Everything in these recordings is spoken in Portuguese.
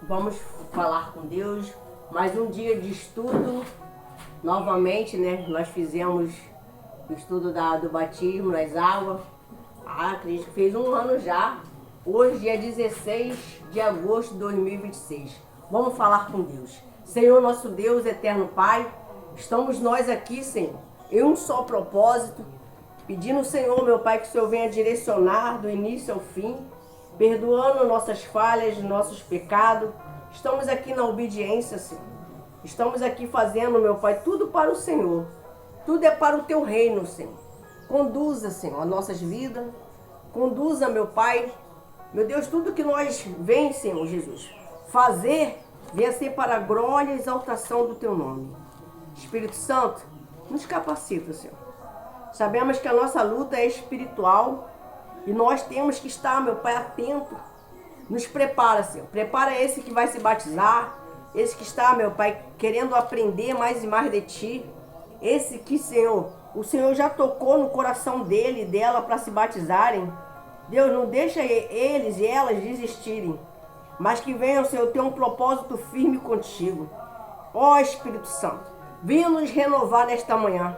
Vamos falar com Deus. Mais um dia de estudo. Novamente, né? Nós fizemos o estudo do batismo nas águas. Acredito que fez um ano já. Hoje, dia 16 de agosto de 2026. Vamos falar com Deus. Senhor, nosso Deus, eterno Pai, estamos nós aqui, Senhor, em um só propósito, pedindo, Senhor, meu Pai, que o Senhor venha direcionar do início ao fim, perdoando nossas falhas, nossos pecados. Estamos aqui na obediência, Senhor. Estamos aqui fazendo, meu Pai, tudo para o Senhor. Tudo é para o Teu reino, Senhor. Conduza, Senhor, as nossas vidas. Conduza, meu Pai. Meu Deus, tudo que nós vem, Senhor Jesus, fazer, venha ser para a glória e exaltação do Teu nome. Espírito Santo, nos capacita, Senhor. Sabemos que a nossa luta é espiritual e nós temos que estar, meu Pai, atento. Nos prepara, Senhor. Prepara esse que vai se batizar, esse que está, meu Pai, querendo aprender mais e mais de Ti. Esse que, Senhor, o Senhor já tocou no coração dele e dela para se batizarem. Deus, não deixa eles e elas desistirem, mas que venham, Senhor, ter um propósito firme contigo. Ó Espírito Santo, venha nos renovar nesta manhã.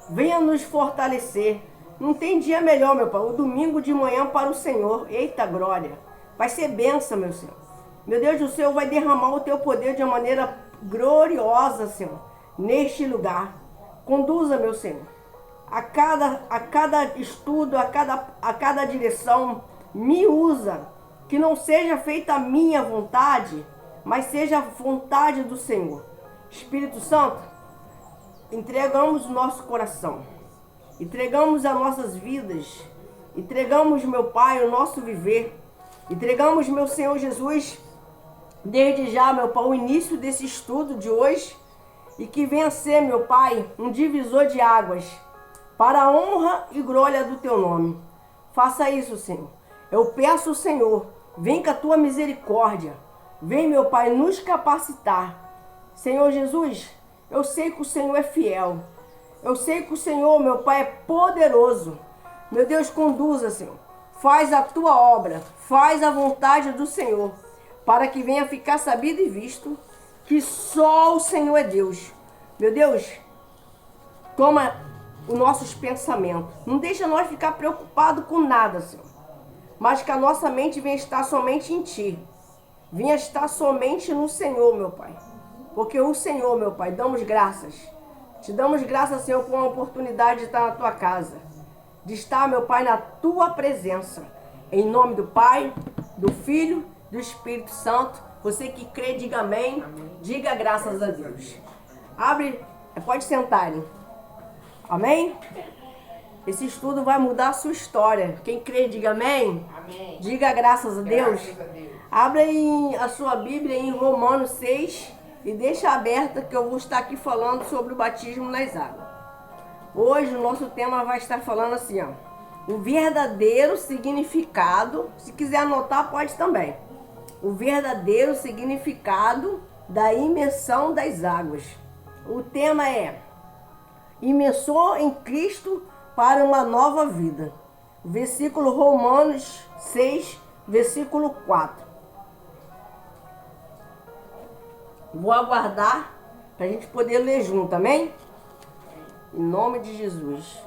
Venha nos fortalecer. Não tem dia melhor, meu Pai. O domingo de manhã para o Senhor. Eita glória. Vai ser bênção, meu Senhor. Meu Deus, o Senhor vai derramar o Teu poder de uma maneira gloriosa, Senhor, neste lugar. Conduza, meu Senhor, a cada estudo, a cada direção. Me usa. Que não seja feita a minha vontade, mas seja a vontade do Senhor. Espírito Santo, entregamos o nosso coração. Entregamos as nossas vidas. Entregamos, meu Pai, o nosso viver. Entregamos, meu Senhor Jesus, desde já, meu Pai, o início desse estudo de hoje. E que venha ser, meu Pai, um divisor de águas para a honra e glória do Teu nome. Faça isso, Senhor. Eu peço, Senhor, vem com a Tua misericórdia. Vem, meu Pai, nos capacitar. Senhor Jesus, eu sei que o Senhor é fiel. Eu sei que o Senhor, meu Pai, é poderoso. Meu Deus, conduza, Senhor. Faz a Tua obra. Faz a vontade do Senhor. Para que venha ficar sabido e visto que só o Senhor é Deus. Meu Deus, toma os nossos pensamentos. Não deixa nós ficar preocupados com nada, Senhor. Mas que a nossa mente venha estar somente em Ti. Venha estar somente no Senhor, meu Pai. Porque o Senhor, meu Pai, damos graças. Te damos graças, Senhor, por uma oportunidade de estar na Tua casa. De estar, meu Pai, na Tua presença. Em nome do Pai, do Filho, do Espírito Santo. Você que crê, diga amém. Diga graças a Deus. Abre, pode sentarem. Amém? Esse estudo vai mudar a sua história. Quem crê, diga amém. Amém. Diga graças a Deus. Graças a Deus. Abra a sua Bíblia em Romanos 6 e deixa aberta que eu vou estar aqui falando sobre o batismo nas águas. Hoje o nosso tema vai estar falando assim, ó. O verdadeiro significado, se quiser anotar pode também. O verdadeiro significado da imersão das águas. O tema é imersor em Cristo para uma nova vida. Versículo Romanos 6, versículo 4. Vou aguardar para a gente poder ler junto, amém? Em nome de Jesus.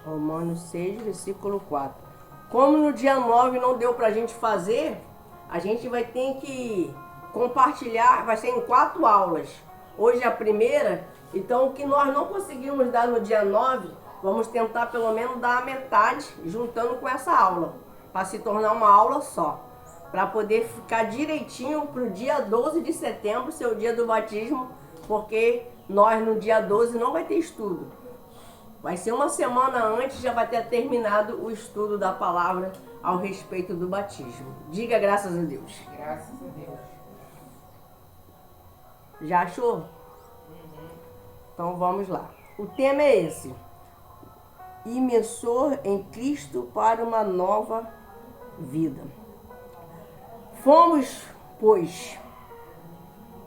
Romanos 6, versículo 4. Como no dia 9 não deu pra gente fazer, a gente vai ter que compartilhar, vai ser em 4 aulas. Hoje é a primeira, então o que nós não conseguimos dar no dia 9, vamos tentar pelo menos dar a metade, juntando com essa aula, para se tornar uma aula só. Para poder ficar direitinho pro dia 12 de setembro, ser o dia do batismo, porque nós no dia 12 não vai ter estudo. Vai ser uma semana antes, já vai ter terminado o estudo da palavra ao respeito do batismo. Diga graças a Deus. Graças a Deus. Já achou? Então vamos lá. O tema é esse. Imersor em Cristo para uma nova vida. Fomos, pois,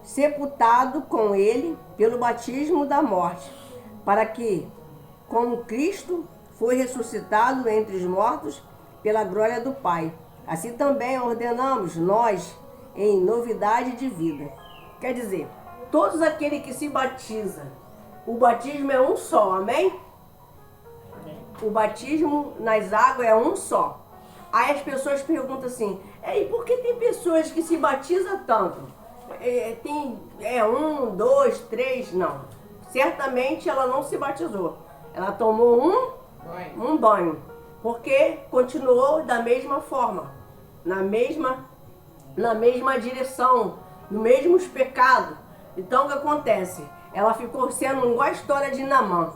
sepultados com ele pelo batismo da morte, para que, como Cristo foi ressuscitado entre os mortos pela glória do Pai, assim também ordenamos nós em novidade de vida. Quer dizer, todos aqueles que se batizam, o batismo é um só, amém? O batismo nas águas é um só. Aí as pessoas perguntam assim, e por que tem pessoas que se batizam tanto? Tem 1, 2, 3, não. Certamente ela não se batizou. Ela tomou um banho. Porque continuou da mesma forma, na mesma direção, nos mesmos pecados. Então o que acontece? Ela ficou sendo igual a história de Naamã.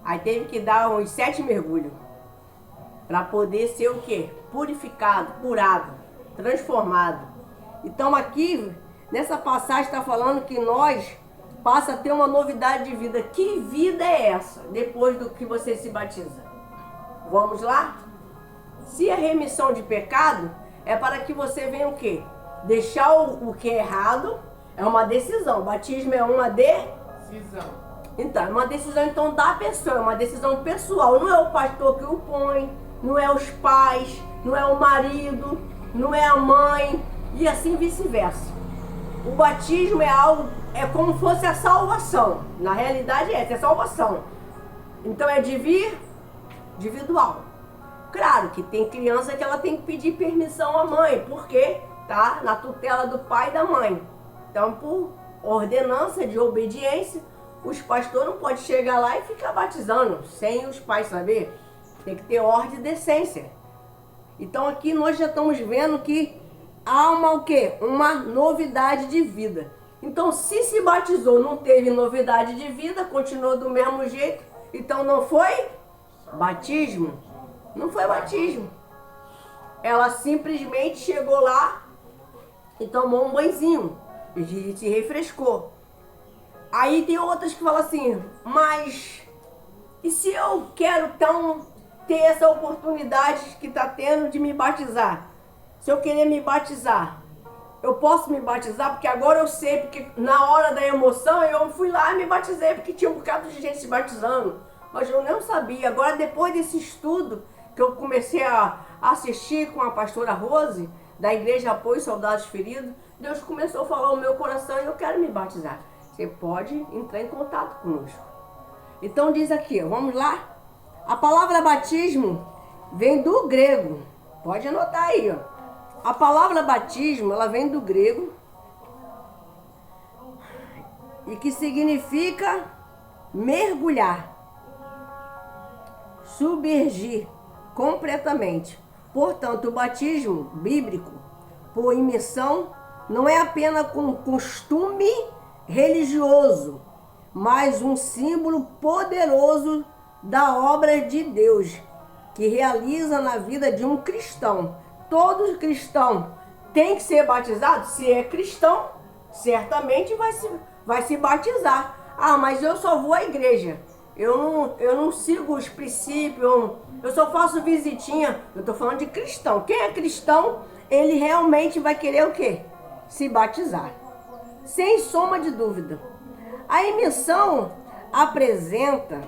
Aí teve que dar uns 7 mergulhos para poder ser o quê? Purificado, curado, transformado. Então aqui, nessa passagem está falando que nós passa a ter uma novidade de vida. Que vida é essa depois do que você se batiza? Vamos lá? Se a remissão de pecado é para que você venha o quê? Deixar o que é errado, é uma decisão. O batismo é uma decisão. Então, é uma decisão então da pessoa, é uma decisão pessoal. Não é o pastor que o põe, não é os pais, não é o marido, não é a mãe e assim vice-versa. O batismo é algo, é como se fosse a salvação. Na realidade é salvação. Então é individual. Claro que tem criança que ela tem que pedir permissão à mãe, porque tá na tutela do pai e da mãe. Então, por ordenança de obediência, os pastores não podem chegar lá e ficar batizando sem os pais saber. Tem que ter ordem e decência. Então aqui nós já estamos vendo que há o quê? Uma novidade de vida. Então se batizou, não teve novidade de vida, continuou do mesmo jeito, então não foi batismo. Não foi batismo. Ela simplesmente chegou lá e tomou um banhozinho e se refrescou. Aí tem outras que falam assim, mas e se eu quero então ter essa oportunidade que está tendo de me batizar? Se eu querer me batizar, eu posso me batizar? Porque agora eu sei, porque na hora da emoção eu fui lá e me batizei, porque tinha um bocado de gente se batizando. Mas eu não sabia. Agora, depois desse estudo que eu comecei a assistir com a pastora Rose, da Igreja Apoio Soldados Feridos, Deus começou a falar no meu coração e eu quero me batizar. Você pode entrar em contato conosco. Então diz aqui, vamos lá? A palavra batismo vem do grego. Pode anotar aí, ó. A palavra batismo, ela vem do grego e que significa mergulhar, submergir completamente. Portanto, o batismo bíblico por imersão não é apenas um costume religioso, mas um símbolo poderoso da obra de Deus que realiza na vida de um cristão. Todo cristão tem que ser batizado? Se é cristão, certamente vai se batizar. Ah, mas eu só vou à igreja. Eu não sigo os princípios, eu só faço visitinha. Eu estou falando de cristão. Quem é cristão, ele realmente vai querer o quê? Se batizar. Sem soma de dúvida. A imersão apresenta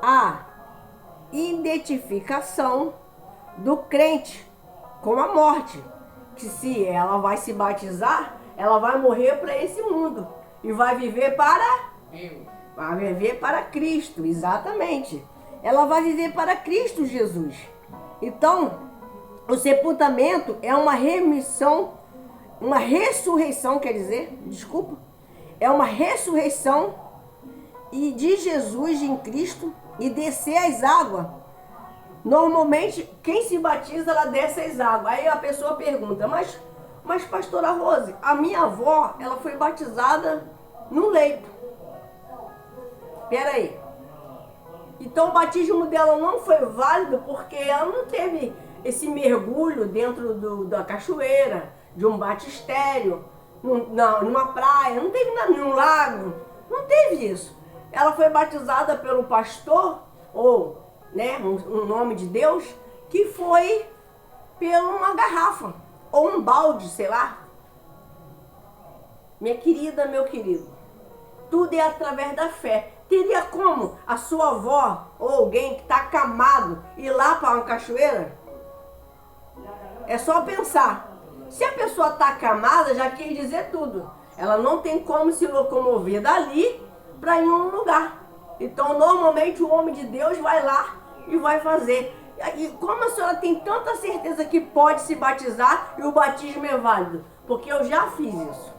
a identificação do crente com a morte. Que se ela vai se batizar, ela vai morrer para esse mundo. E vai viver para Deus. Vai viver para Cristo, exatamente. Ela vai viver para Cristo Jesus. Então, o sepultamento é uma remissão, uma ressurreição, quer dizer, desculpa, é uma ressurreição e de Jesus em Cristo e descer as águas. Normalmente, quem se batiza, ela desce as águas. Aí a pessoa pergunta, mas pastora Rose, a minha avó, ela foi batizada no leito. Peraí. Então o batismo dela não foi válido porque ela não teve esse mergulho dentro da cachoeira, de um batistério, numa praia, não teve num lago, não teve isso. Ela foi batizada pelo pastor, ou um nome de Deus, que foi por uma garrafa. ou um balde, sei lá. Minha querida, meu querido, tudo é através da fé. Teria como a sua avó ou alguém que está acamado ir lá para uma cachoeira? É só pensar. Se a pessoa está acamada, já quer dizer tudo. Ela não tem como se locomover dali para ir em um lugar. Então, normalmente, o homem de Deus vai lá e vai fazer. E como a senhora tem tanta certeza que pode se batizar e o batismo é válido? Porque eu já fiz isso.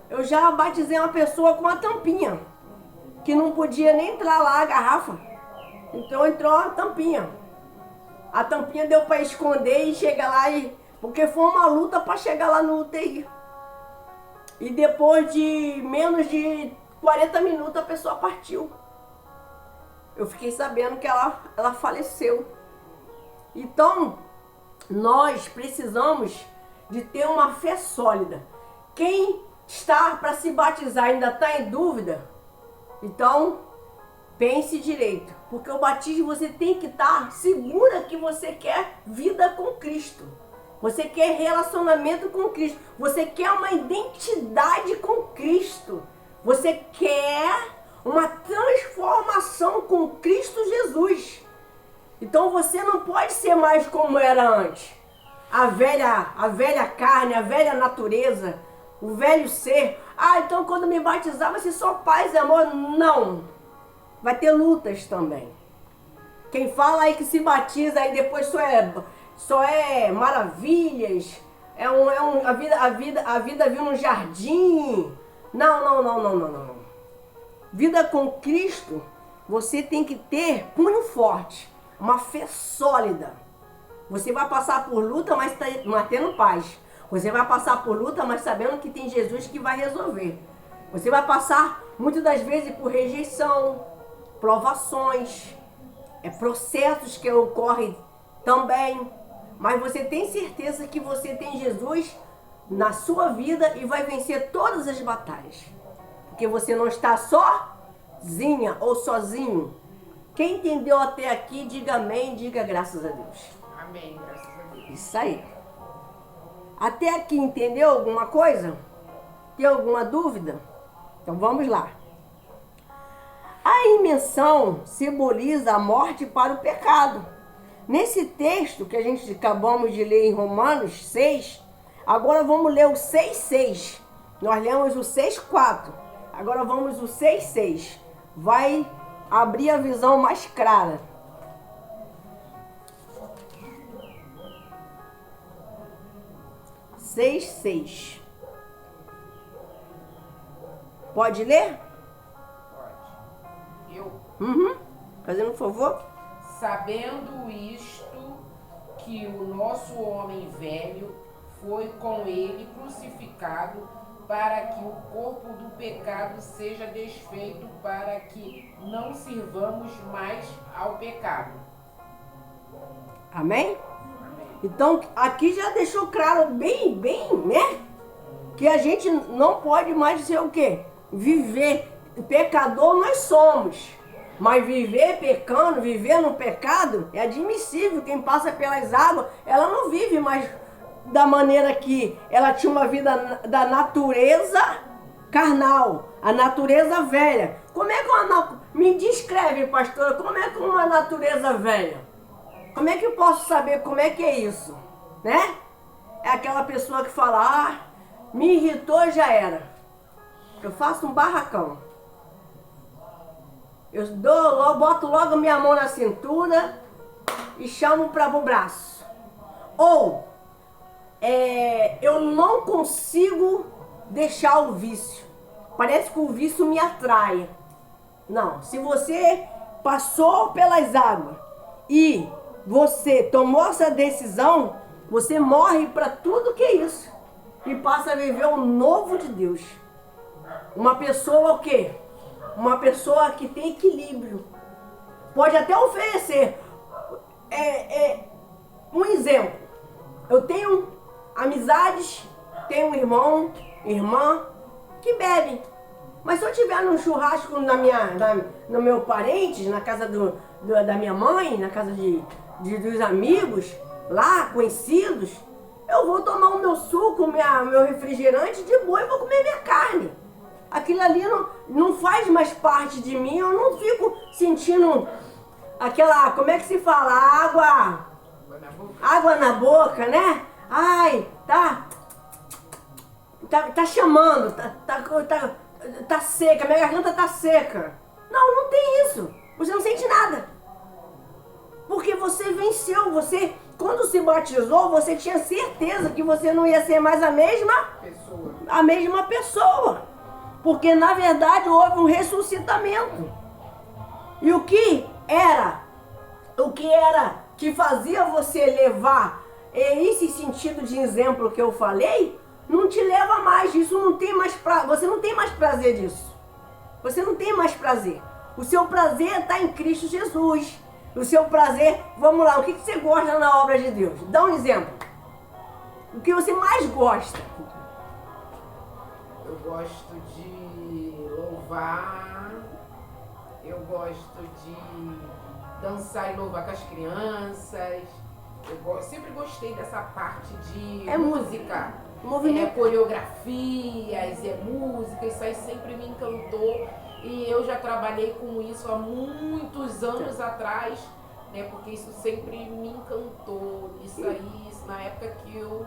Eu já batizei uma pessoa com uma tampinha, que não podia nem entrar lá a garrafa. Então entrou uma tampinha. A tampinha deu para esconder e chegar lá, porque foi uma luta para chegar lá no UTI. E depois de menos de 40 minutos a pessoa partiu. Eu fiquei sabendo que ela faleceu. Então, nós precisamos de ter uma fé sólida. Quem está para se batizar ainda está em dúvida, então pense direito, porque o batismo você tem que estar segura que você quer vida com Cristo, você quer relacionamento com Cristo, você quer uma identidade com Cristo, você quer uma transformação com Cristo Jesus. Então você não pode ser mais como era antes, a velha carne, a velha natureza, o velho ser. Então quando me batizar vai ser só paz e amor. Não. Vai ter lutas também. Quem fala aí que se batiza aí depois só é maravilhas. A vida viu no jardim. Não. Vida com Cristo, você tem que ter punho forte, uma fé sólida. Você vai passar por luta, mas tendo paz. Você vai passar por luta, mas sabendo que tem Jesus que vai resolver. Você vai passar, muitas das vezes, por rejeição, provações, processos que ocorrem também. Mas você tem certeza que você tem Jesus na sua vida e vai vencer todas as batalhas. Porque você não está sozinha ou sozinho. Quem entendeu até aqui, diga amém, diga graças a Deus. Amém, graças a Deus. Isso aí. Até aqui entendeu alguma coisa? Tem alguma dúvida? Então vamos lá. A imensão simboliza a morte para o pecado. Nesse texto que a gente acabamos de ler em Romanos 6, agora vamos ler o 6,6. Nós lemos o 6,4. Agora vamos o 6,6. Vai abrir a visão mais clara. 6,6. Pode ler? Pode. Eu, Fazendo um favor. sabendo isto, que o nosso homem velho foi com ele crucificado, para que o corpo do pecado seja desfeito, para que não sirvamos mais ao pecado. Amém? Então, aqui já deixou claro bem, né? Que a gente não pode mais ser o quê? Viver. Pecador nós somos. Mas viver pecando, viver no pecado, é admissível. Quem passa pelas águas, ela não vive mais da maneira que ela tinha uma vida da natureza carnal, a natureza velha. Como é que me descreve, pastora, como é que uma natureza velha? Como é que eu posso saber como é que é isso? Né? É aquela pessoa que fala, me irritou, já era. Eu faço um barracão. Eu boto logo minha mão na cintura e chamo para o braço. Ou, eu não consigo deixar o vício. Parece que o vício me atrai. Não, se você passou pelas águas e você tomou essa decisão, você morre para tudo que é isso e passa a viver o novo de Deus. Uma pessoa o quê? Uma pessoa que tem equilíbrio. Pode até oferecer. Um exemplo. Eu tenho amizades, tenho irmão, irmã que bebem. Mas se eu estiver num churrasco no meu parente, na casa da minha mãe, na casa dos amigos, lá, conhecidos, Eu vou tomar o meu suco, meu refrigerante de boa e vou comer minha carne. Aquilo ali não faz mais parte de mim, eu não fico sentindo aquela, como é que se fala? Água na boca, né? Ai, tá chamando, tá seca, minha garganta tá seca. Não tem isso. Você não sente nada. Porque você venceu, quando se batizou, você tinha certeza que você não ia ser mais a mesma pessoa. Porque na verdade houve um ressuscitamento. E o que era que fazia você levar esse sentido de exemplo que eu falei, não te leva mais. Isso não tem mais você não tem mais prazer disso. Você não tem mais prazer. O seu prazer está em Cristo Jesus. O seu prazer, vamos lá, o que você gosta na obra de Deus? Dá um exemplo. O que você mais gosta? Eu gosto de louvar, eu gosto de dançar e louvar com as crianças. Sempre gostei dessa parte de música. Coreografias, música, isso aí sempre me encantou. E eu já trabalhei com isso há muitos anos atrás, né? Porque isso sempre me encantou. Isso aí, na época que eu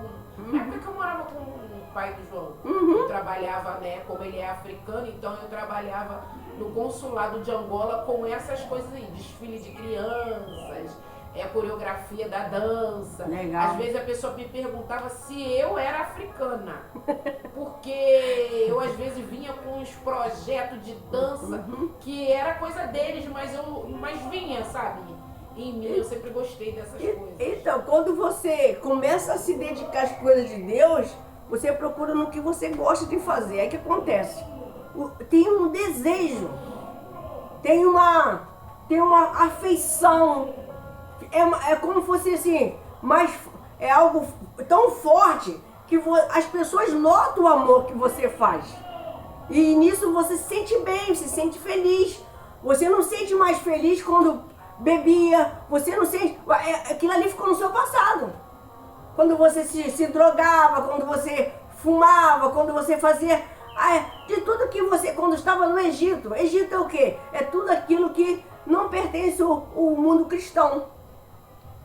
morava com o pai do João. Eu trabalhava, né? Como ele é africano, então eu trabalhava no consulado de Angola com essas coisas aí, desfile de crianças, a coreografia da dança. Legal. Às vezes a pessoa me perguntava se eu era africana, porque eu às vezes vinha com uns projetos de dança que era coisa deles, mas vinha, sabe? Em mim, eu sempre gostei dessas coisas. Então, quando você começa a se dedicar às coisas de Deus, você procura no que você gosta de fazer. É que acontece. Tem um desejo, tem uma afeição. É como se fosse assim, é algo tão forte que as pessoas notam o amor que você faz. E nisso você se sente bem, se sente feliz. Você não se sente mais feliz quando bebia, você não sente. Aquilo ali ficou no seu passado. Quando você se drogava, quando você fumava, quando você fazia. De tudo que você. Quando estava no Egito. Egito é o quê? É tudo aquilo que não pertence ao mundo cristão.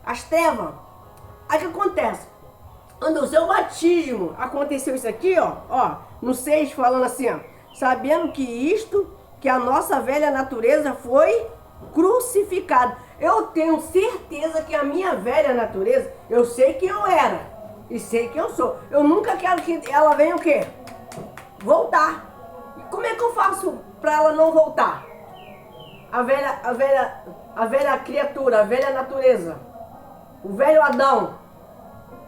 As trevas. Aí o que acontece? Quando o seu batismo aconteceu isso aqui, ó, no 6 falando assim, ó, sabendo que a nossa velha natureza foi crucificada. Eu tenho certeza que a minha velha natureza, eu sei quem eu era e sei quem eu sou. Eu nunca quero que ela venha o quê? Voltar. E como é que eu faço para ela não voltar? A velha criatura, a velha natureza. O velho Adão,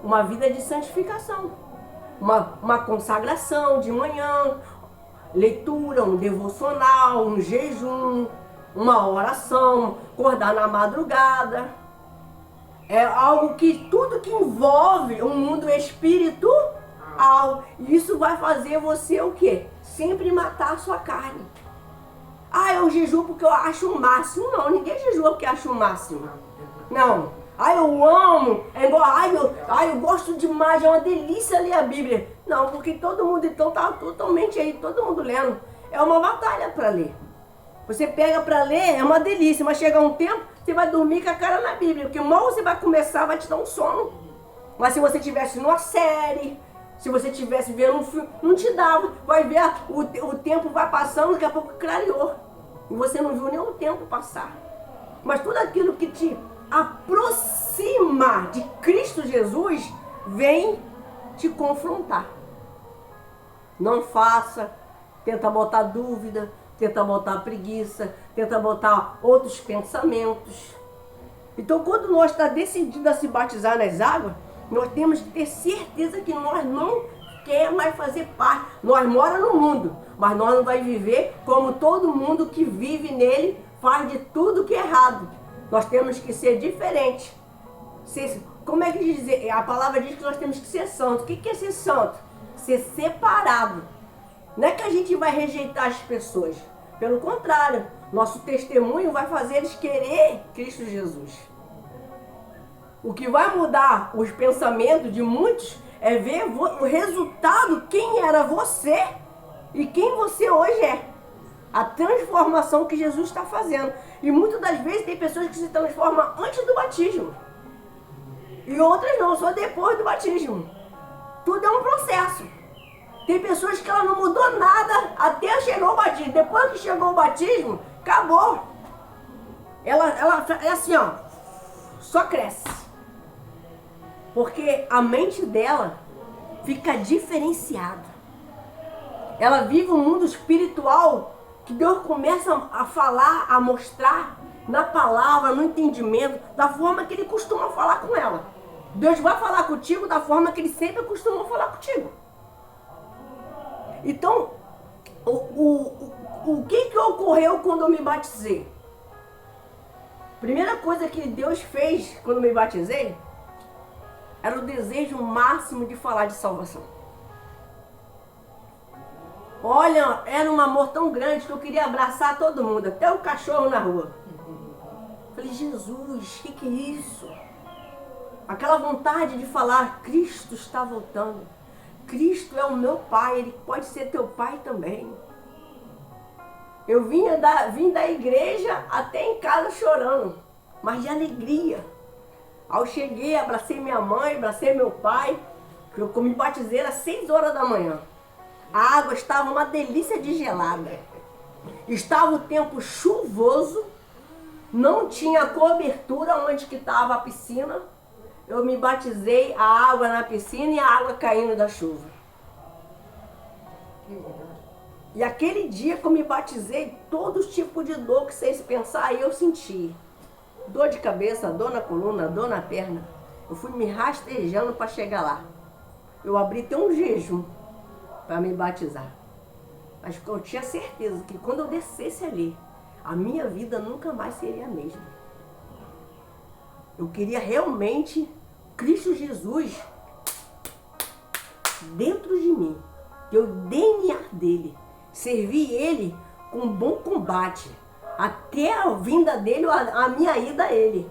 uma vida de santificação, uma consagração de manhã, leitura, um devocional, um jejum, uma oração, acordar na madrugada. É algo que tudo que envolve o mundo espiritual, isso vai fazer você o quê? Sempre matar a sua carne. Eu jejuo porque eu acho o máximo. Não, ninguém jejua porque acha o máximo. Não. Eu amo, é igual, eu gosto demais, é uma delícia ler a Bíblia. Não, porque todo mundo então tá totalmente aí, todo mundo lendo. É uma batalha para ler. Você pega para ler, é uma delícia, mas chega um tempo, você vai dormir com a cara na Bíblia, porque mal você vai começar, vai te dar um sono. Mas se você estivesse numa série, se você estivesse vendo um filme, não te dava. Vai ver, o tempo vai passando, daqui a pouco clareou. E você não viu nem o tempo passar. Mas tudo aquilo que te aproxima de Cristo Jesus, vem te confrontar. Não faça, tenta botar dúvida, tenta botar preguiça, tenta botar outros pensamentos. Então, quando nós estamos decididos a se batizar nas águas, nós temos que ter certeza que nós não queremos mais fazer parte. Nós moramos no mundo, mas nós não vamos viver como todo mundo que vive nele faz de tudo que é errado. Nós temos que ser diferentes. Como é que diz? A palavra diz que nós temos que ser santos. O que é ser santo? Ser separado. Não é que a gente vai rejeitar as pessoas. Pelo contrário, nosso testemunho vai fazer eles querer Cristo Jesus. O que vai mudar os pensamentos de muitos É ver o resultado, quem era você e quem você hoje é. A transformação que Jesus está fazendo. E muitas das vezes tem pessoas que se transformam antes do batismo. E outras não, só depois do batismo. Tudo é um processo. Tem pessoas que ela não mudou nada até chegar o batismo. Depois que chegou o batismo, acabou. Ela é assim, ó, só cresce. Porque a mente dela fica diferenciada. Ela vive um mundo espiritual que Deus começa a falar, a mostrar na palavra, no entendimento, da forma que Ele costuma falar com ela. Deus vai falar contigo da forma que Ele sempre costuma falar contigo. Então, o que ocorreu quando eu me batizei? Primeira coisa que Deus fez quando eu me batizei era o desejo máximo de falar de salvação. Olha, era um amor tão grande que eu queria abraçar todo mundo, até o cachorro na rua. Falei, Jesus, o que é isso? Aquela vontade de falar, Cristo está voltando. Cristo é o meu Pai, Ele pode ser teu Pai também. Eu vim da igreja até em casa chorando, mas de alegria. Ao cheguei, abracei minha mãe, abracei meu pai, que eu me batizei às 6 horas da manhã. A água estava uma delícia de gelada. Estava o tempo chuvoso, não tinha cobertura onde que estava a piscina. Eu me batizei, a água na piscina e a água caindo da chuva. E aquele dia que eu me batizei, todo tipo de dor que vocês pensarem, eu senti. Dor de cabeça, dor na coluna, dor na perna. Eu fui me rastejando para chegar lá. Eu abri até um jejum para me batizar. Mas eu tinha certeza que quando eu descesse ali, a minha vida nunca mais seria a mesma. Eu queria realmente Cristo Jesus dentro de mim. Eu DNA dele. Servir ele com bom combate. Até a vinda dele, a minha ida a ele.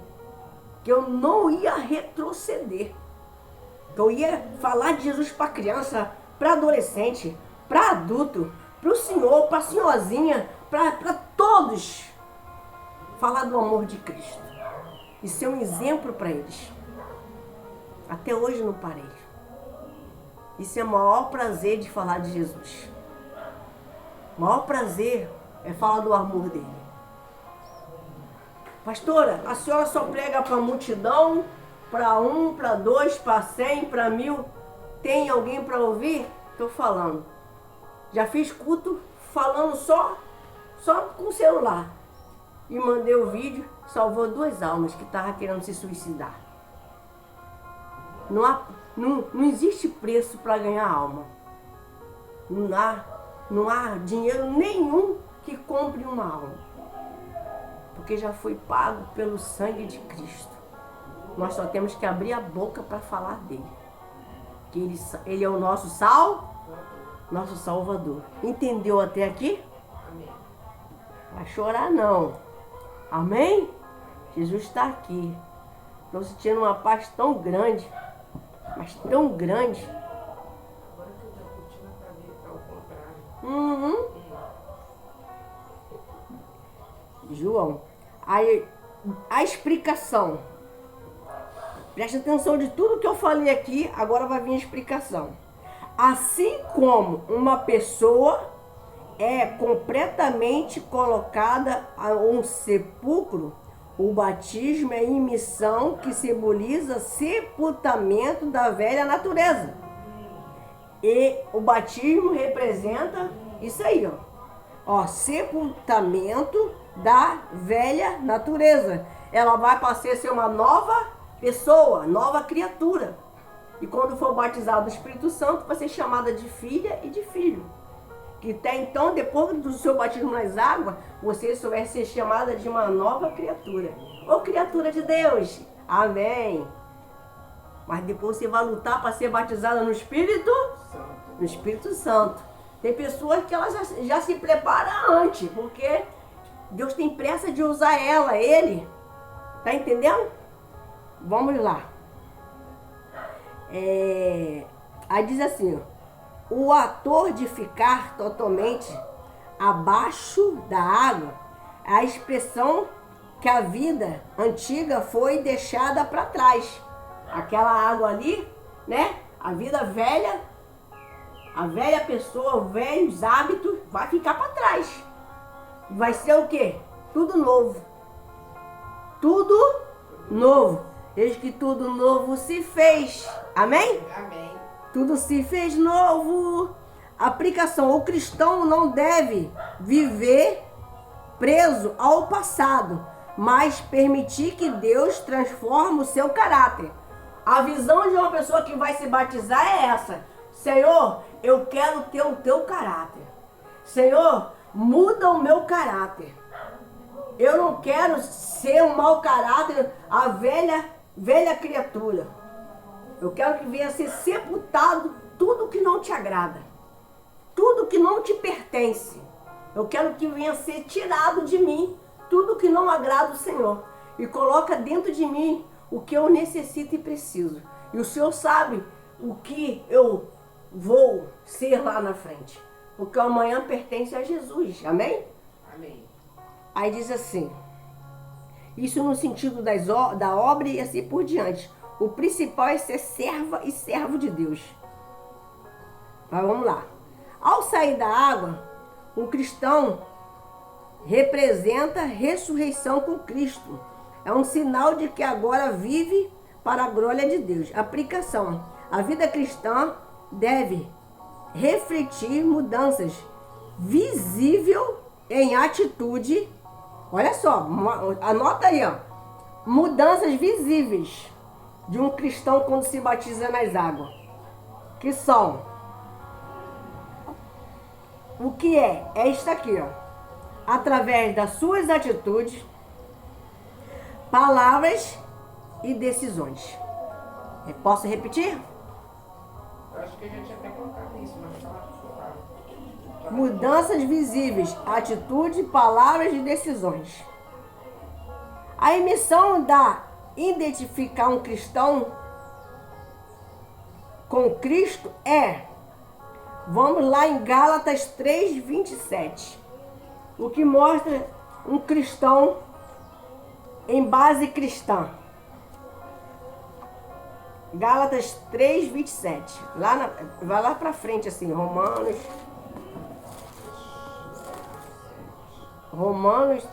Que eu não ia retroceder. Que eu ia falar de Jesus para criança, para adolescente, para adulto, para o senhor, para a senhorzinha, para todos. Falar do amor de Cristo. E ser um exemplo para eles. Até hoje não parei. Isso é o maior prazer de falar de Jesus. O maior prazer é falar do amor dele. Pastora, a senhora só prega para multidão, para 1, para 2, para 100, para 1000. Tem alguém para ouvir? Estou falando. Já fiz culto falando só com o celular. E mandei o vídeo, salvou 2 almas que estavam querendo se suicidar. Não existe preço para ganhar alma. Não há dinheiro nenhum que compre uma alma. Porque já foi pago pelo sangue de Cristo. Nós só temos que abrir a boca para falar dele. Que ele é o nosso nosso Salvador. Entendeu até aqui? Amém. Vai chorar não. Amém? Jesus está aqui. Estou sentindo uma paz tão grande. Mas tão grande. Agora que eu já curti na cabeça, ao contrário. João, a explicação. Presta atenção de tudo que eu falei aqui, agora vai vir a explicação. Assim como uma pessoa é completamente colocada a um sepulcro, o batismo é a imissão que simboliza sepultamento da velha natureza. E o batismo representa isso aí, ó, sepultamento da velha natureza. Ela vai passar a ser uma nova pessoa, nova criatura. E quando for batizado do Espírito Santo, vai ser chamada de filha e de filho. Que até então, depois do seu batismo nas águas, você vai ser chamada de uma nova criatura. Ou criatura de Deus. Amém. Mas depois você vai lutar para ser batizada no Espírito Santo. No Espírito Santo. Tem pessoas que elas já se preparam antes, porque Deus tem pressa de usar ele. Tá entendendo? Vamos lá. Aí diz assim, ó, o ator de ficar totalmente abaixo da água é a expressão que a vida antiga foi deixada para trás. Aquela água ali, né? A vida velha, a velha pessoa, os velhos hábitos vai ficar para trás. Vai ser o quê? Tudo novo. Tudo novo. Eis que tudo novo se fez. Amém? Amém. Tudo se fez novo. Aplicação. O cristão não deve viver preso ao passado, mas permitir que Deus transforme o seu caráter. A visão de uma pessoa que vai se batizar é essa. Senhor, eu quero ter o teu caráter. Senhor, muda o meu caráter. Eu não quero ser um mau caráter, a velha criatura. Eu quero que venha ser sepultado tudo que não te agrada. Tudo que não te pertence. Eu quero que venha ser tirado de mim tudo que não agrada o Senhor. E coloca dentro de mim o que eu necessito e preciso. E o Senhor sabe o que eu vou ser lá na frente. Porque o amanhã pertence a Jesus. Amém? Amém. Aí diz assim, isso no sentido da obra e assim por diante. O principal é ser serva e servo de Deus. Mas vamos lá. Ao sair da água, o cristão representa a ressurreição com Cristo. É um sinal de que agora vive para a glória de Deus. Aplicação. A vida cristã deve refletir mudanças visíveis em atitude. Olha só, anota aí, ó. Mudanças visíveis de um cristão quando se batiza nas águas. Que são... O que é? É isso aqui, ó. Através das suas atitudes, palavras e decisões. Eu posso repetir? Eu acho que a gente até colocado isso, mas fala. Mudanças visíveis, atitude, palavras e decisões. A missão da identificar um cristão com Cristo é, vamos lá em Gálatas 3:27, o que mostra um cristão em base cristã. Gálatas 3:27, vai lá pra frente assim, Romanos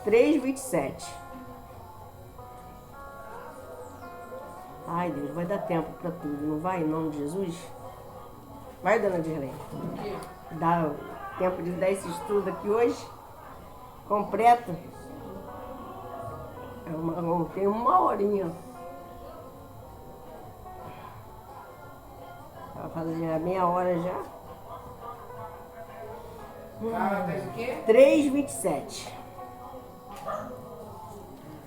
3:27. Ai, Deus, vai dar tempo para tudo, não vai, em nome de Jesus? Vai, dona Dirlene. Dá tempo de dar esse estudo aqui hoje, completo. Tem uma horinha. Vai fazer meia hora já. Gálatas o quê? 3:27.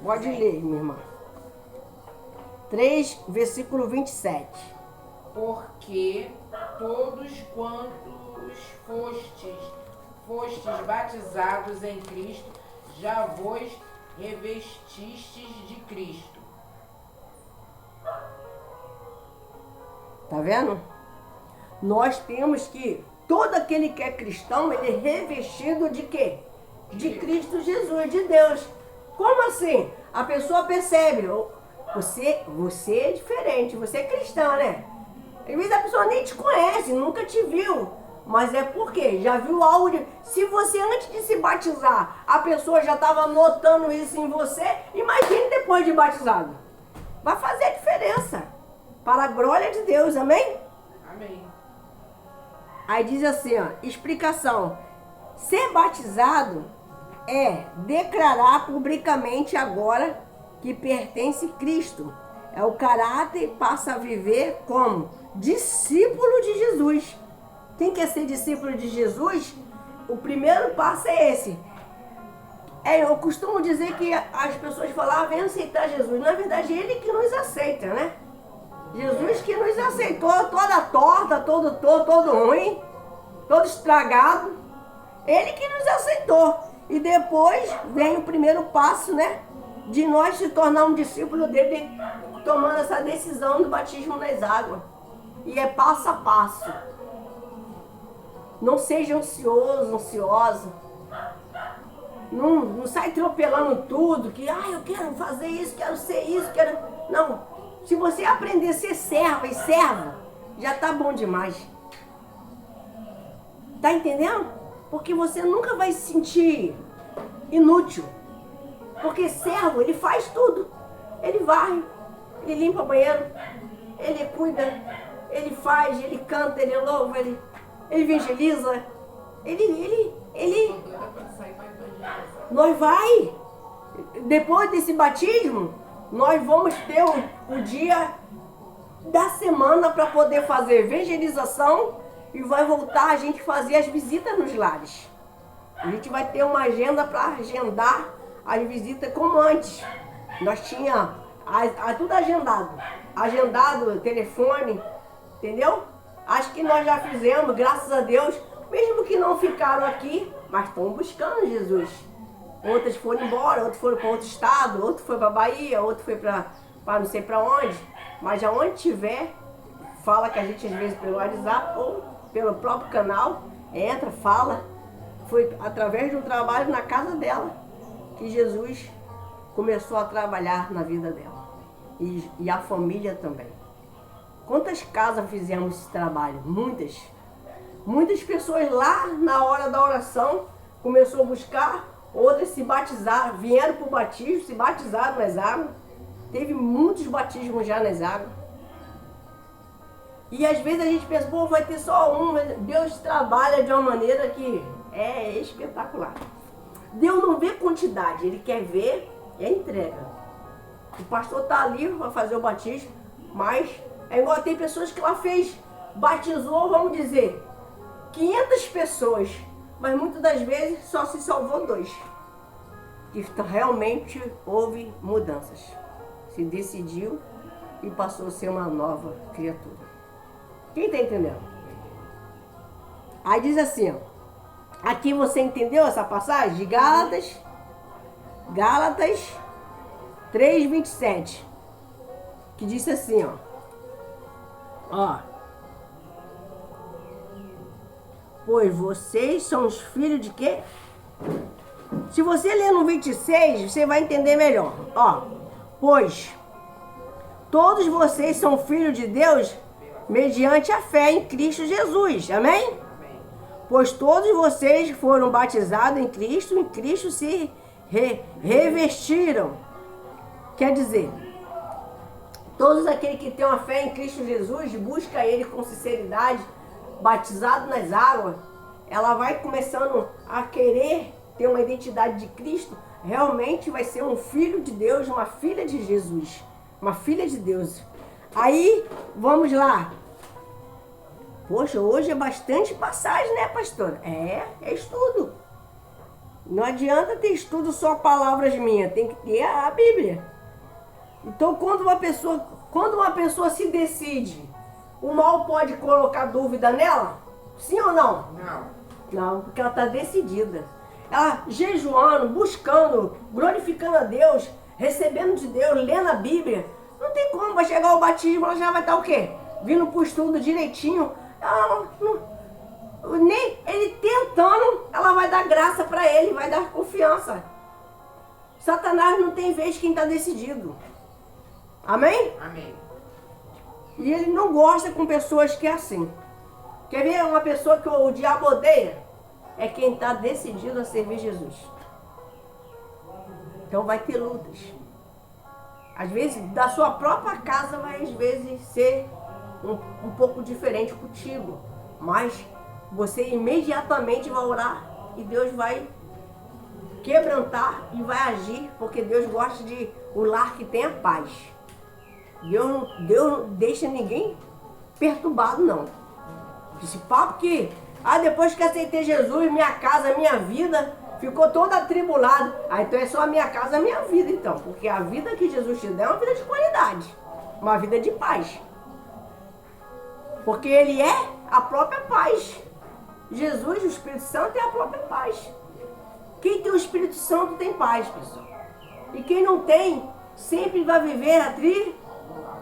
Pode ler, minha irmã. 3, versículo 27. Porque todos quantos fostes batizados em Cristo, já vos revestistes de Cristo. Tá vendo? Nós temos que, todo aquele que é cristão, ele é revestido de quê? De Cristo Jesus, de Deus. Como assim? A pessoa percebe, você é diferente, você é cristã, né? Às vezes a pessoa nem te conhece, nunca te viu. Mas é porque já viu algo de... Se você antes de se batizar, a pessoa já estava notando isso em você, imagine depois de batizado. Vai fazer a diferença. Para a glória de Deus, amém? Amém. Aí diz assim, ó, explicação. Ser batizado é declarar publicamente agora que pertence a Cristo. É o caráter e passa a viver como discípulo de Jesus. Quem quer ser discípulo de Jesus, o primeiro passo é esse. Eu costumo dizer que as pessoas falam, vem aceitar Jesus. Na verdade, Ele que nos aceita, né? Jesus que nos aceitou, toda torta, todo torto, todo ruim, todo estragado. Ele que nos aceitou. E depois vem o primeiro passo, né? De nós se tornar um discípulo dele, tomando essa decisão do batismo nas águas. E é passo a passo. Não seja ansioso, ansiosa. Não sai atropelando tudo, que eu quero fazer isso, quero ser isso, quero... Não. Se você aprender a ser serva e serva, já tá bom demais. Tá entendendo? Porque você nunca vai se sentir inútil. Porque servo, ele faz tudo. Ele varre, ele limpa o banheiro, ele cuida, ele faz, ele canta, ele louva, ele evangeliza. Nós vai. Depois desse batismo, nós vamos ter o dia da semana para poder fazer evangelização e vai voltar a gente fazer as visitas nos lares. A gente vai ter uma agenda para agendar as visitas como antes. Nós tinha tudo agendado. Agendado, telefone, entendeu? Acho que nós já fizemos, graças a Deus, mesmo que não ficaram aqui, mas estão buscando Jesus. Outras foram embora, outros foram para outro estado, outro foi para Bahia, outro foi para não sei para onde. Mas aonde tiver, fala com a gente às vezes pelo WhatsApp ou pelo próprio canal, entra, fala. Foi através de um trabalho na casa dela que Jesus começou a trabalhar na vida dela. E a família também. Quantas casas fizemos esse trabalho? Muitas. Muitas pessoas lá na hora da oração começou a buscar, outras se batizaram, vieram para o batismo, se batizaram nas águas. Teve muitos batismos já nas águas. E às vezes a gente pensa, vai ter só um, mas Deus trabalha de uma maneira que é espetacular. Deus não vê quantidade, Ele quer ver a entrega. O pastor está ali para fazer o batismo, mas é igual tem pessoas que lá batizou, vamos dizer, 500 pessoas, mas muitas das vezes só se salvou 2. Que realmente houve mudanças. Se decidiu e passou a ser uma nova criatura. Quem está entendendo? Aí diz assim, aqui você entendeu essa passagem de Gálatas 3:27, que disse assim, pois vocês são os filhos de quê? Se você ler no 26, você vai entender melhor. Pois todos vocês são filhos de Deus mediante a fé em Cristo Jesus. Amém? Pois todos vocês foram batizados em Cristo se revestiram. Quer dizer, todos aqueles que têm uma fé em Cristo Jesus, busca Ele com sinceridade, batizado nas águas, ela vai começando a querer ter uma identidade de Cristo, realmente vai ser um filho de Deus, uma filha de Jesus, uma filha de Deus. Aí, vamos lá. Poxa, hoje é bastante passagem, né, pastora? É estudo. Não adianta ter estudo só palavras minhas, tem que ter a Bíblia. Então, quando uma pessoa se decide, o mal pode colocar dúvida nela? Sim ou não? Não, porque ela está decidida. Ela jejuando, buscando, glorificando a Deus, recebendo de Deus, lendo a Bíblia. Não tem como, vai chegar o batismo, ela já vai estar o quê? Vindo para o estudo direitinho. Nem ele tentando, ela vai dar graça para ele, vai dar confiança. Satanás não tem vez quem está decidido. Amém? Amém. E ele não gosta com pessoas que é assim. Quer ver uma pessoa que o diabo odeia? É quem está decidido a servir Jesus. Então vai ter lutas. Às vezes, da sua própria casa vai às vezes ser um pouco diferente contigo. Mas você imediatamente vai orar e Deus vai quebrantar e vai agir, porque Deus gosta de um lar que tenha paz. Deus não deixa ninguém perturbado, não. Esse papo que, depois que aceitei Jesus, minha casa, minha vida, ficou toda atribulada. Então é só a minha casa, a minha vida, então. Porque a vida que Jesus te dá é uma vida de qualidade. Uma vida de paz. Porque Ele é a própria paz. Jesus, o Espírito Santo, é a própria paz. Quem tem o Espírito Santo tem paz, pessoal. E quem não tem, sempre vai viver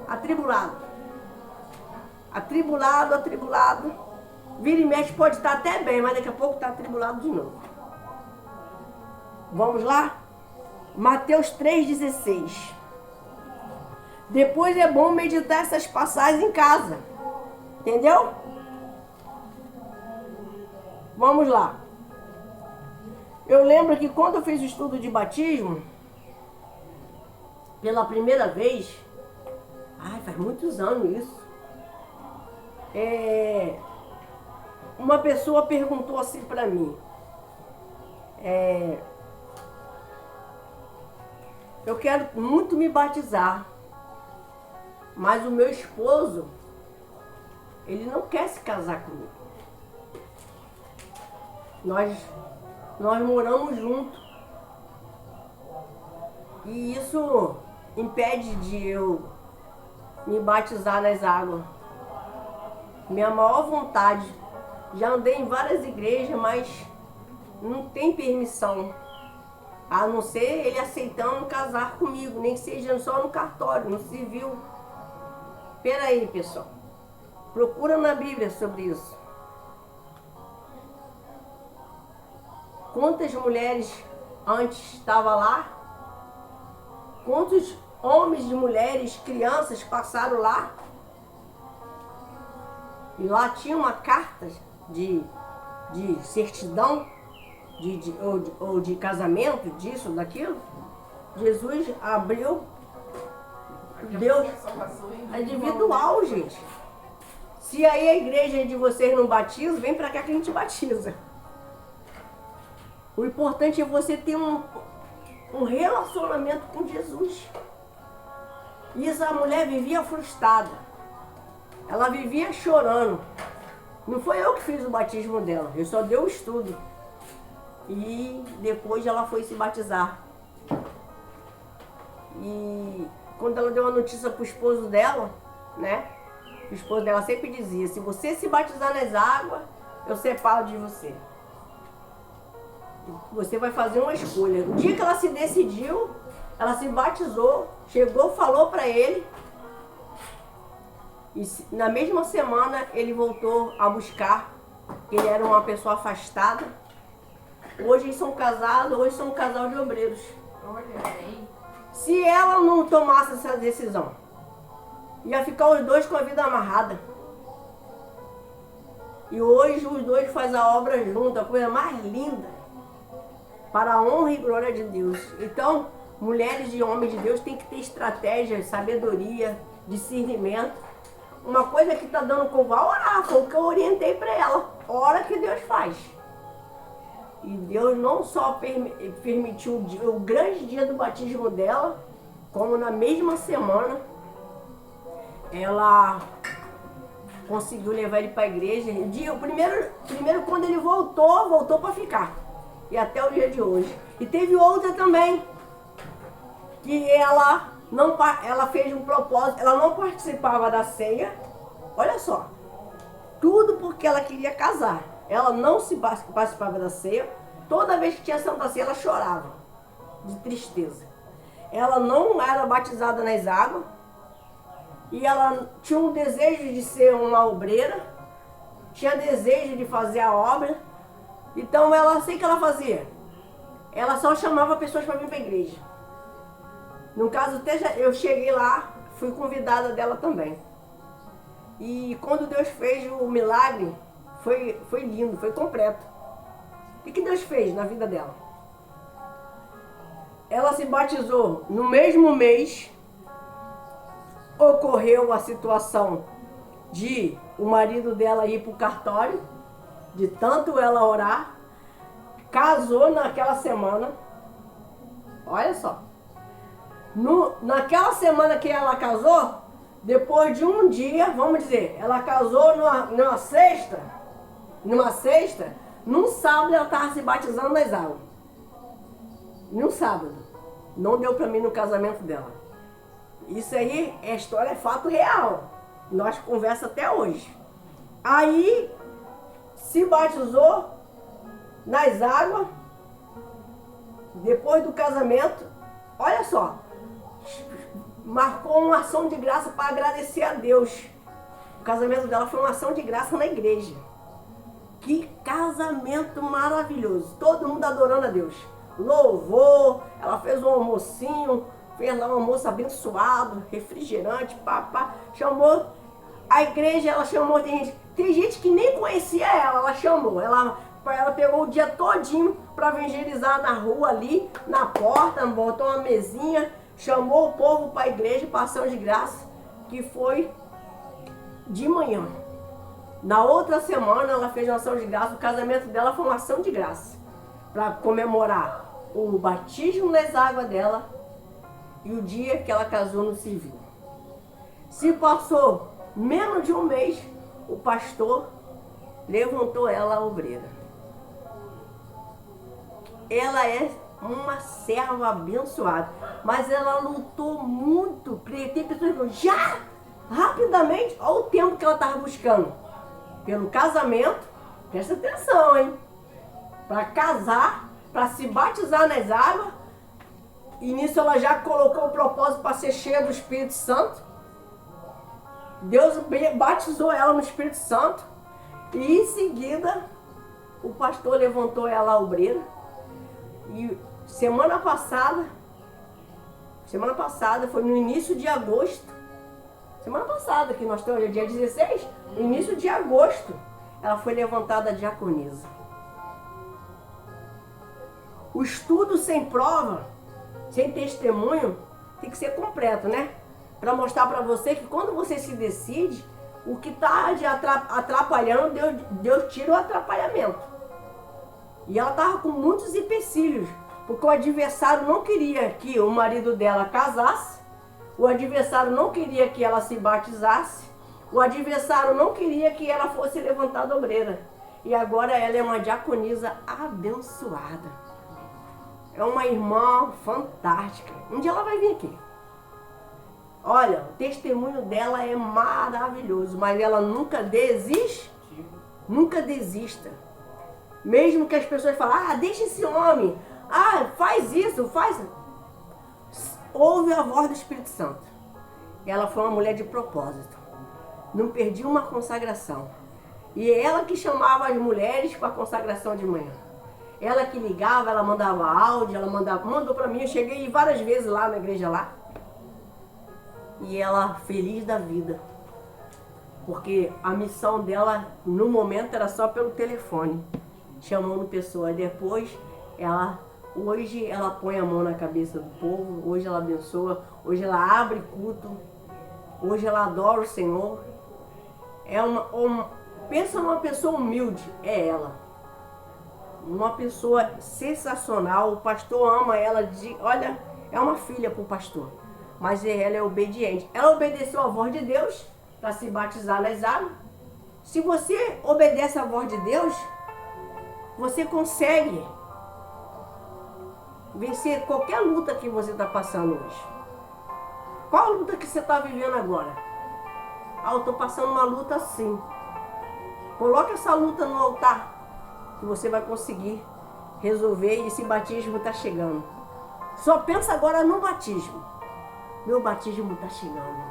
atribulado. Atribulado, atribulado. Vira e mexe, pode estar até bem, mas daqui a pouco está atribulado de novo. Vamos lá? Mateus 3,16. Depois é bom meditar essas passagens em casa. Entendeu? Vamos lá. Eu lembro que quando eu fiz o estudo de batismo, pela primeira vez, faz muitos anos isso, uma pessoa perguntou assim pra mim, eu quero muito me batizar, mas o meu esposo, ele não quer se casar comigo. Nós moramos juntos. E isso impede de eu me batizar nas águas. Minha maior vontade, já andei em várias igrejas, mas não tem permissão. A não ser ele aceitando casar comigo, nem que seja só no cartório, no civil. Peraí, pessoal. Procura na Bíblia sobre isso. Quantas mulheres antes estavam lá? Quantos homens e mulheres, crianças passaram lá? E lá tinha uma carta de certidão, ou de casamento, disso, daquilo. Jesus abriu, Deus, é individual, gente. Se aí a igreja de vocês não batiza, vem pra cá que a gente batiza. O importante é você ter um relacionamento com Jesus. E essa mulher vivia frustrada. Ela vivia chorando. Não foi eu que fiz o batismo dela, eu só dei o estudo. E depois ela foi se batizar. E quando ela deu a notícia pro esposo dela, né? O esposo dela sempre dizia, se você se batizar nas águas, eu separo de você. Você vai fazer uma escolha. O dia que ela se decidiu, ela se batizou, chegou, falou para ele. E na mesma semana ele voltou a buscar. Ele era uma pessoa afastada. Hoje eles são casados, hoje são um casal de obreiros. Olha aí. Se ela não tomasse essa decisão, ia ficar os dois com a vida amarrada. E hoje os dois fazem a obra junto, a coisa mais linda. Para a honra e glória de Deus. Então, mulheres e homens de Deus têm que ter estratégia, sabedoria, discernimento. Uma coisa que está dando covar, orar, foi o que eu orientei para ela. Ora que Deus faz. E Deus não só permitiu o grande dia do batismo dela, como na mesma semana ela conseguiu levar ele para a igreja. O primeiro quando ele voltou para ficar. E até o dia de hoje. E teve outra também, que ela fez um propósito, ela não participava da ceia. Olha só, tudo porque ela queria casar. Ela não se participava da ceia. Toda vez que tinha Santa Ceia, ela chorava de tristeza. Ela não era batizada nas águas. E ela tinha um desejo de ser uma obreira. Tinha desejo de fazer a obra. Então ela, sei que ela fazia. Ela só chamava pessoas para vir para a igreja. No caso, até eu cheguei lá, fui convidada dela também. E quando Deus fez o milagre, foi lindo, foi completo. O que Deus fez na vida dela? Ela se batizou no mesmo mês. Ocorreu a situação de o marido dela ir para o cartório, de tanto ela orar. Casou naquela semana. Olha só. Naquela semana que ela casou, depois de um dia, vamos dizer, ela casou numa sexta, num sábado ela estava se batizando nas águas. Num sábado. Não deu para mim no casamento dela. Isso aí, a história é fato real. Nós conversamos até hoje. Aí, se batizou nas águas, depois do casamento, olha só, marcou uma ação de graça para agradecer a Deus. O casamento dela foi uma ação de graça na igreja. Que casamento maravilhoso. Todo mundo adorando a Deus. Louvor, ela fez um almocinho, fez lá um almoço abençoado, refrigerante, papá. Chamou a igreja, ela chamou, tem gente que nem conhecia ela chamou. Ela pegou o dia todinho para evangelizar na rua ali, na porta, botou uma mesinha, chamou o povo para a igreja, para ação de graça, que foi de manhã. Na outra semana ela fez uma ação de graça, o casamento dela foi uma ação de graça, para comemorar o batismo nas águas dela e o dia que ela casou no civil. Se passou menos de um mês, o pastor levantou ela a obreira. Ela é uma serva abençoada, mas ela lutou muito. Tem pessoas que falam, já, rapidamente, olha o tempo que ela estava buscando. Pelo casamento, presta atenção, hein? Para casar, para se batizar nas águas, e nisso ela já colocou o propósito para ser cheia do Espírito Santo. Deus batizou ela no Espírito Santo, e em seguida o pastor levantou ela a obreira. E semana passada, foi no início de agosto, semana passada, que nós estamos dia 16, no início de agosto, ela foi levantada a diaconisa. O estudo sem prova, sem testemunho, tem que ser completo, né? Para mostrar para você que quando você se decide, o que está atrapalhando, Deus tira o atrapalhamento. E ela estava com muitos empecilhos, porque o adversário não queria que o marido dela casasse, o adversário não queria que ela se batizasse, o adversário não queria que ela fosse levantada obreira. E agora ela é uma diaconisa abençoada. É uma irmã fantástica. Um dia ela vai vir aqui. Olha, o testemunho dela é maravilhoso, mas ela nunca desiste. Nunca desista. Mesmo que as pessoas falem, deixa esse homem, faz isso, faz. Ouve a voz do Espírito Santo. Ela foi uma mulher de propósito. Não perdia uma consagração. E é ela que chamava as mulheres para a consagração de manhã. Ela que ligava, ela mandava áudio, mandou para mim. Eu cheguei várias vezes lá na igreja lá. E ela feliz da vida. Porque a missão dela no momento era só pelo telefone, chamando pessoas. Depois, hoje ela põe a mão na cabeça do povo, hoje ela abençoa, hoje ela abre culto, hoje ela adora o Senhor. Pensa numa pessoa humilde, é ela. Uma pessoa sensacional, o pastor ama ela, olha, é uma filha para o pastor, mas ela é obediente. Ela obedeceu a voz de Deus para se batizar nas águas. Se você obedece a voz de Deus, você consegue vencer qualquer luta que você está passando hoje. Qual a luta que você está vivendo agora? Eu estou passando uma luta assim. Coloque essa luta no altar, que você vai conseguir resolver, e esse batismo está chegando. Só pensa agora no batismo. Meu batismo está chegando.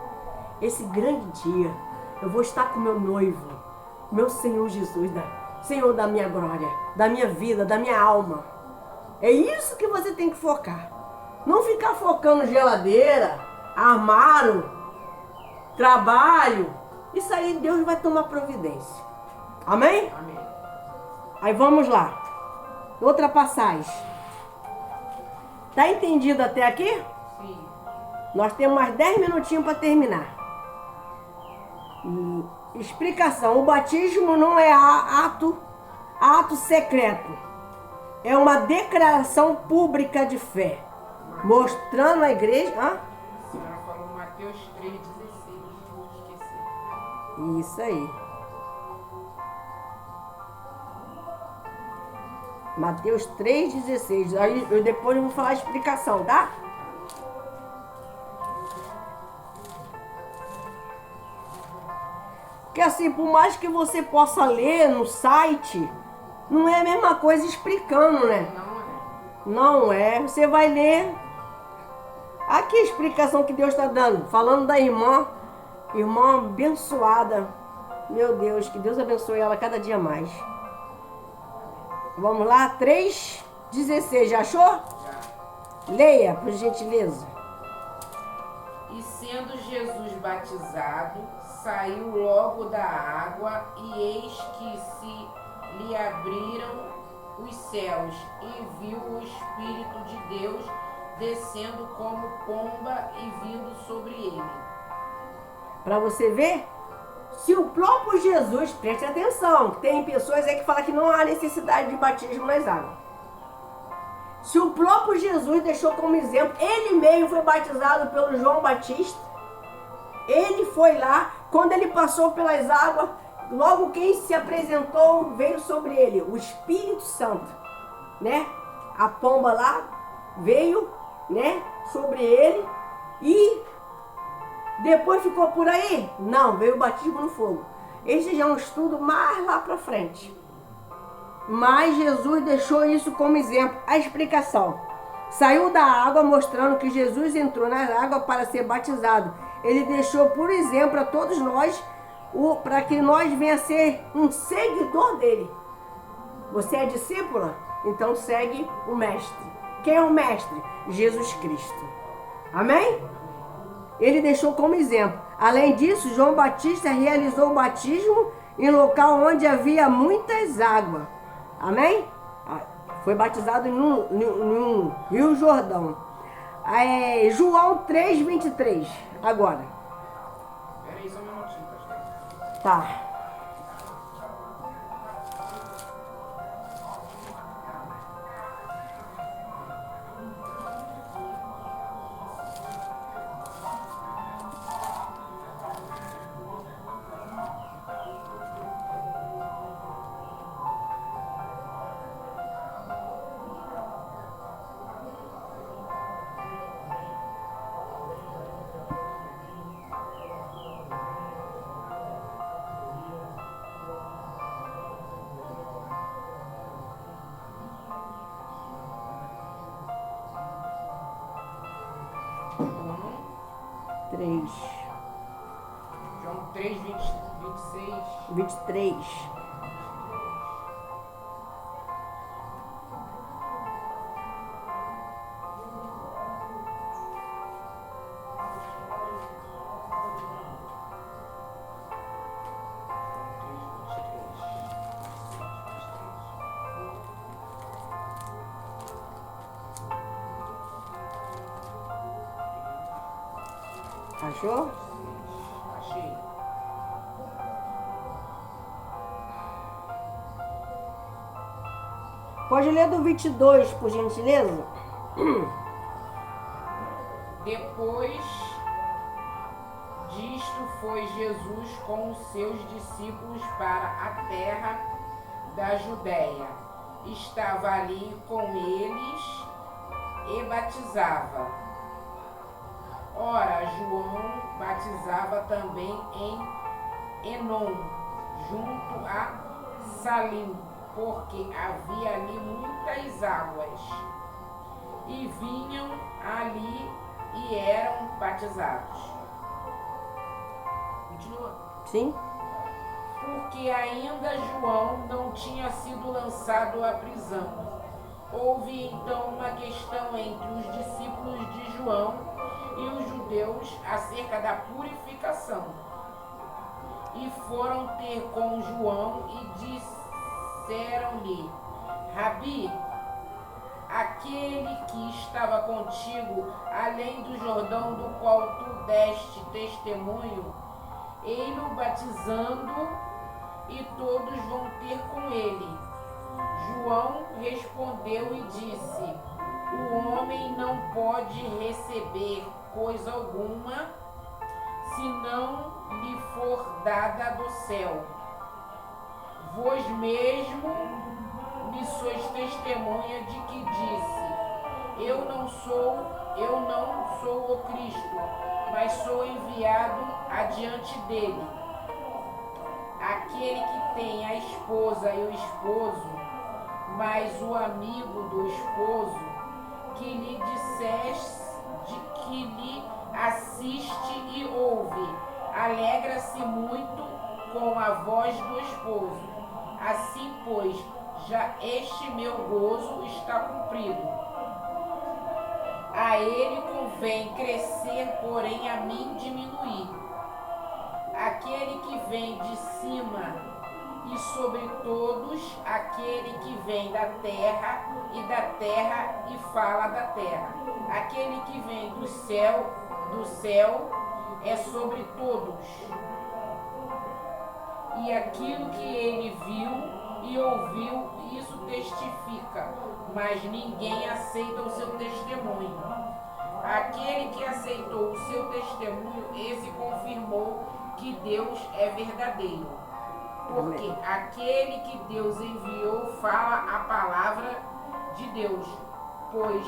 Esse grande dia, eu vou estar com meu noivo, meu Senhor Jesus, Senhor da minha glória, da minha vida, da minha alma. É isso que você tem que focar. Não ficar focando geladeira, armário, trabalho. Isso aí Deus vai tomar providência. Amém? Amém. Aí vamos lá. Outra passagem. Tá entendido até aqui? Sim. Nós temos mais 10 minutinhos para terminar. Explicação. O batismo não é ato secreto. É uma declaração pública de fé. Mostrando a igreja... A senhora falou Mateus 3,16. Esqueci. Isso aí. Mateus 3,16. Aí depois eu vou falar a explicação, tá? Porque assim, por mais que você possa ler no site, não é a mesma coisa explicando, né? Não é. Você vai ler. Aqui a explicação que Deus está dando. Falando da irmã abençoada. Meu Deus, que Deus abençoe ela cada dia mais. Vamos lá, 3:16, já achou? Já. Leia, por gentileza. E sendo Jesus batizado, saiu logo da água, e eis que se lhe abriram os céus, e viu o Espírito de Deus descendo como pomba e vindo sobre ele. Para você ver, se o próprio Jesus, preste atenção, tem pessoas aí que falam que não há necessidade de batismo nas águas. Se o próprio Jesus deixou como exemplo, ele mesmo foi batizado pelo João Batista, ele foi lá, quando ele passou pelas águas, logo quem se apresentou veio sobre ele, o Espírito Santo, né? A pomba lá veio, né, sobre ele e depois ficou por aí? Não, veio o batismo no fogo. Esse já é um estudo mais lá para frente. Mas Jesus deixou isso como exemplo. A explicação. Saiu da água mostrando que Jesus entrou na água para ser batizado. Ele deixou por exemplo a todos nós, para que nós venha a ser um seguidor dele. Você é discípula? Então segue o mestre. Quem é o mestre? Jesus Cristo. Amém? Ele deixou como exemplo. Além disso, João Batista realizou o batismo em local onde havia muitas águas. Amém? Foi batizado no Rio Jordão. João 3:23. Agora. Peraí, só um minutinho, pastor. Tá. João 3:26. 23. Achou? Achei. Pode ler do 22, por gentileza? Depois disto foi Jesus com os seus discípulos para a terra da Judéia. Estava ali com eles e batizava. Ora, João batizava também em Enom, junto a Salim, porque havia ali muitas águas, e vinham ali e eram batizados. Continua. Sim? Porque ainda João não tinha sido lançado à prisão. Houve então uma questão entre os discípulos de João e os judeus acerca da purificação. E foram ter com João e disseram-lhe: Rabi, aquele que estava contigo além do Jordão, do qual tu deste testemunho, ei-lo batizando, e todos vão ter com ele. João respondeu e disse: o homem não pode receber coisa alguma, se não lhe for dada do céu. Vós mesmo me sois testemunha de que disse: eu não sou o Cristo, mas sou enviado adiante dele. Aquele que tem a esposa e o esposo, mas o amigo do esposo, que lhe disseste, que lhe assiste e ouve, alegra-se muito com a voz do esposo. Assim, pois, já este meu gozo está cumprido. A ele convém crescer, porém a mim diminuir. Aquele que vem de cima e sobre todos, aquele que vem da terra e fala da terra. Aquele que vem do céu é sobre todos. E aquilo que ele viu e ouviu, isso testifica, mas ninguém aceita o seu testemunho. Aquele que aceitou o seu testemunho, esse confirmou que Deus é verdadeiro. Porque aquele que Deus enviou fala a palavra de Deus, pois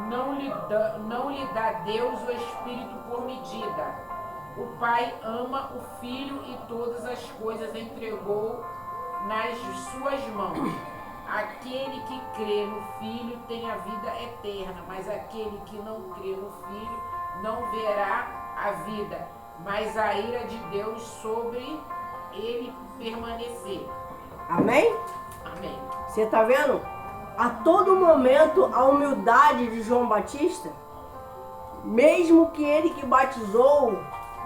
não lhe dá Deus o Espírito por medida. O Pai ama o Filho e todas as coisas entregou nas suas mãos. Aquele que crê no Filho tem a vida eterna, mas aquele que não crê no Filho não verá a vida, mas a ira de Deus sobre ele permanecer. Amém? Amém. Você está vendo? A todo momento a humildade de João Batista, mesmo que ele que batizou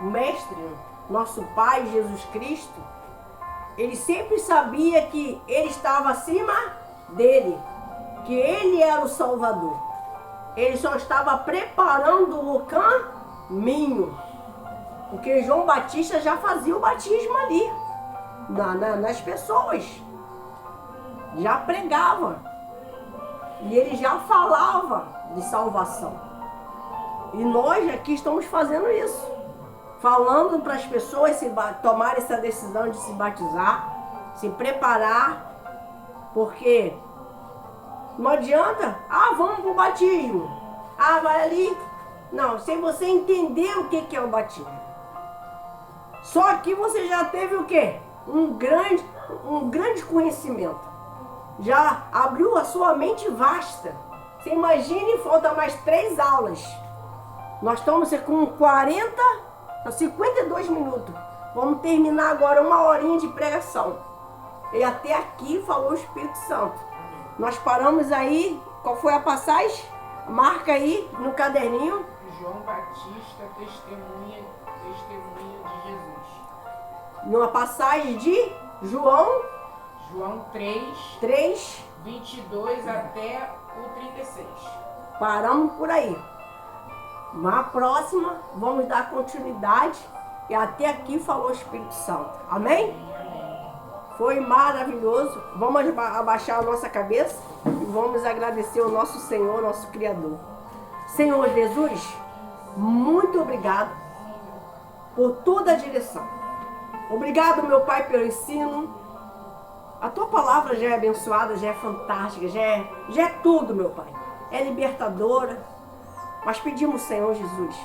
o Mestre, nosso Pai Jesus Cristo, ele sempre sabia que ele estava acima dele, que ele era o Salvador. Ele só estava preparando o caminho, porque João Batista já fazia o batismo ali, nas pessoas, já pregava, e ele já falava de salvação. E nós aqui estamos fazendo isso, falando para as pessoas tomarem essa decisão de se batizar, se preparar, porque não adianta, vamos para o batismo, vai ali. Não, sem você entender o que é o batismo. Só que você já teve o quê? Um grande conhecimento. Já abriu a sua mente vasta. Você imagine, falta mais 3 aulas. Nós estamos com 52 minutos. Vamos terminar agora 1 horinha de pregação. E até aqui falou o Espírito Santo. Nós paramos aí, qual foi a passagem? Marca aí no caderninho. João Batista, testemunha de Jesus. Numa passagem de João 3, 22 até o 36. Paramos por aí. Na próxima, vamos dar continuidade. E até aqui falou o Espírito Santo. Amém? Amém. Foi maravilhoso. Vamos abaixar a nossa cabeça e vamos agradecer ao nosso Senhor, nosso Criador. Senhor Jesus, muito obrigado por toda a direção. Obrigado, meu Pai, pelo ensino. A tua palavra já é abençoada, já é fantástica, já é tudo, meu Pai. É libertadora. Mas pedimos, Senhor Jesus,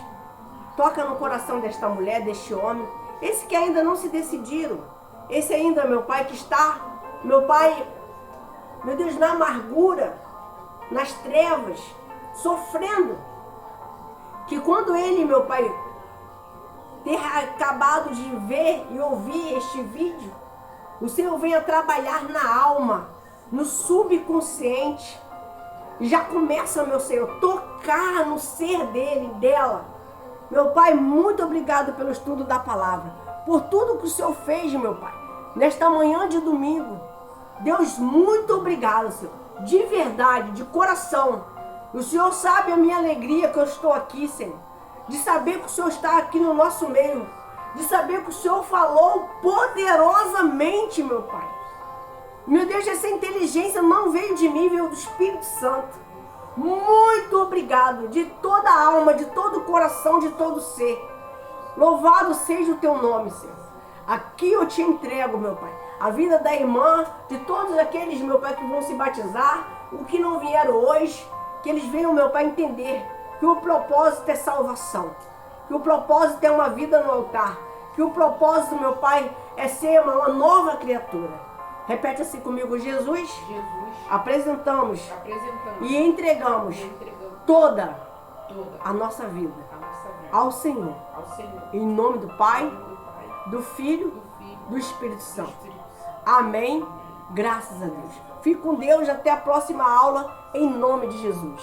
toca no coração desta mulher, deste homem, esse que ainda não se decidiram, esse ainda, meu Pai, que está, meu Pai, meu Deus, na amargura, nas trevas, sofrendo. Que quando ele, meu Pai, ter acabado de ver e ouvir este vídeo, o Senhor venha trabalhar na alma, no subconsciente, e já começa, meu Senhor, tocar no ser dele, dela. Meu Pai, muito obrigado pelo estudo da palavra, por tudo que o Senhor fez, meu Pai, nesta manhã de domingo. Deus, muito obrigado, Senhor, de verdade, de coração. O Senhor sabe a minha alegria que eu estou aqui, Senhor, de saber que o Senhor está aqui no nosso meio, de saber que o Senhor falou poderosamente, meu Pai. Meu Deus, essa inteligência não veio de mim, veio do Espírito Santo. Muito obrigado, de toda a alma, de todo o coração, de todo ser. Louvado seja o teu nome, Senhor. Aqui eu te entrego, meu Pai, a vida da irmã, de todos aqueles, meu Pai, que vão se batizar, o que não vieram hoje, que eles venham, meu Pai, entender que o propósito é salvação, que o propósito é uma vida no altar, que o propósito, meu Pai, é ser uma nova criatura. Repete assim comigo: Jesus, apresentamos e entregamos toda a nossa vida ao Senhor. Em nome do Pai, do Filho do Espírito Santo. Amém? Graças a Deus. Fique com Deus, até a próxima aula, em nome de Jesus.